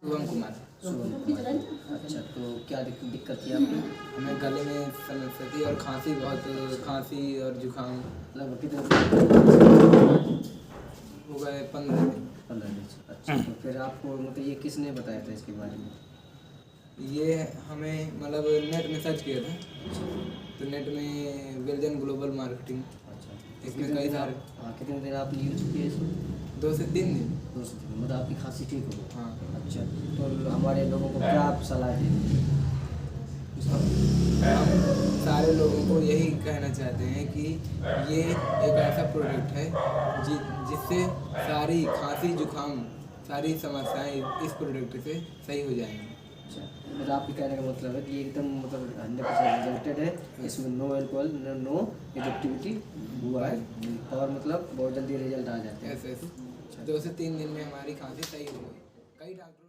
शुभम कुमार। शुभम कुमार। अच्छा, तो क्या दिक्कत थी आपको? हमें गले में समस्या थी और खांसी, बहुत खांसी और जुकाम। लगभग कितने दिन हो गए 15 दिन। 15 दिन। अच्छा, तो फिर आपको मतलब ये किसने बताया था इसके बारे में? ये हमें मतलब नेट में सर्च किया था, तो नेट में विजन ग्लोबल मार्केटिंग, अच्छा, इसमें कई सारे। हाँ, कितने दिन आपने यूज किए इसको? 2 से 3 दिन। 2 से 3 दिन, मतलब आपकी खांसी ठीक हो गई? हाँ। अच्छा, तो हमारे लोगों को क्या आप सलाह देंगे? हम सारे लोगों को यही कहना चाहते हैं कि ये एक ऐसा प्रोडक्ट है जिससे सारी खांसी जुकाम सारी समस्याएं इस प्रोडक्ट से सही हो जाएंगी। अच्छा, मतलब आपके कहने का मतलब है कि ये एकदम मतलब 100% रिजल्टेड है, इसमें नो एल्कोहल, नो इफेक्टिविटी हुआ है और मतलब बहुत जल्दी रिजल्ट आ जाते हैं। ऐसे 2 से 3 दिन में हमारी खांसी सही हो गई। कई डॉक्टर